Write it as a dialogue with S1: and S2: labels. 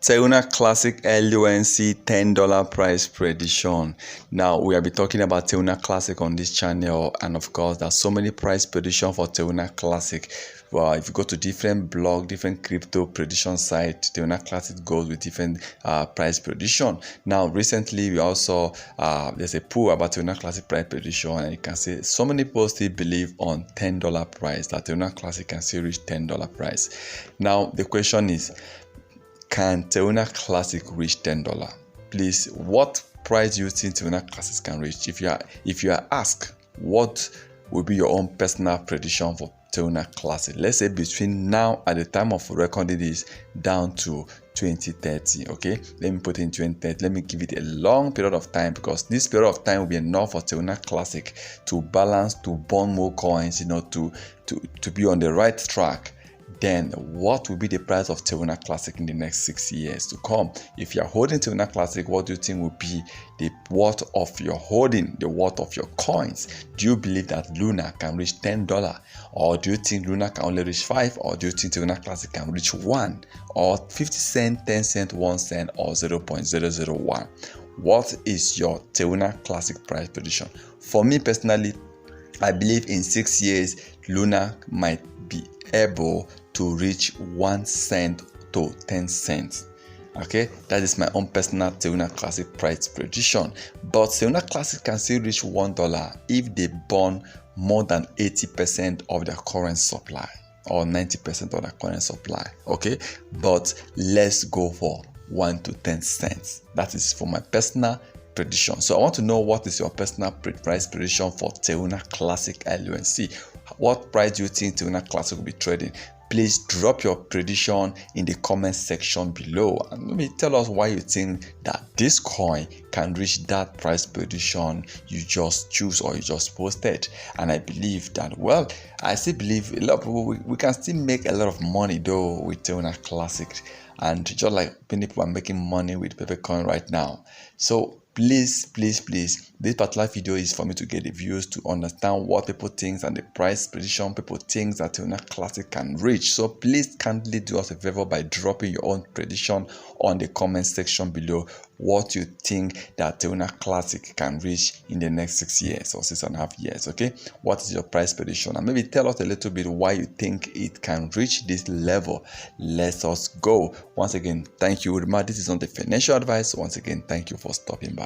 S1: Terra Classic LUNC $10 price prediction. Now we have been talking about Terra Classic on this channel, and of course there's so many price prediction for Terra Classic. Well, if you go to different blog, different crypto prediction site, Terra Classic goes with different price prediction. Now recently we also there's a poll about Terra Classic price prediction, and you can see so many people still believe on $10 price, that Terra Classic can still reach $10 price. Now the question is, can Terra Classic reach $10? Please, what price do you think Terra Classic can reach? If you are asked, what will be your own personal prediction for Terra Classic? Let's say between now at the time of recording this down to 2030. Okay, let me put in 2030. Let me give it a long period of time, because this period of time will be enough for Terra Classic to balance, to burn more coins, to be on the right track. Then what will be the price of Terra Classic in the next 6 years to come? If you're holding Terra Classic, what do you think will be the worth of your holding, the worth of your coins? Do you believe that Luna can reach $10, or do you think Luna can only reach 5, or do you think Terra Classic can reach 1, or 50 cents, 10 cents, 1 cent, or 0.001? What is your Terra Classic price prediction? For me personally, I believe in 6 years Luna might be able to reach 1 cent to 10 cents. Okay, that is my own personal Terra Classic price prediction. But Terra Classic can still reach $1 if they burn more than 80% of their current supply, or 90% of their current supply. Okay, but let's go for 1 to 10 cents. That is for my personal prediction. So I want to know, what is your personal price prediction for Terra Classic LUNC? What price do you think Terra Classic will be trading? Please drop your prediction in the comment section below, and maybe tell us why you think that this coin can reach that price prediction you just choose or you just posted. And I believe that, well, I still believe a lot of people, we can still make a lot of money though with Terra Classic, and just like many people are making money with Bitcoin right now. So please, this particular video is for me to get the views, to understand what people think and the price prediction people think that Terra Classic can reach. So please kindly do us a favor by dropping your own prediction on the comment section below, what you think that Terra Classic can reach in the next 6 years or 6.5 years. Okay, what is your price prediction? And maybe tell us a little bit why you think it can reach this level. Let us go. Once again, thank you. Remember, this is not the financial advice. Once again, thank you for stopping by.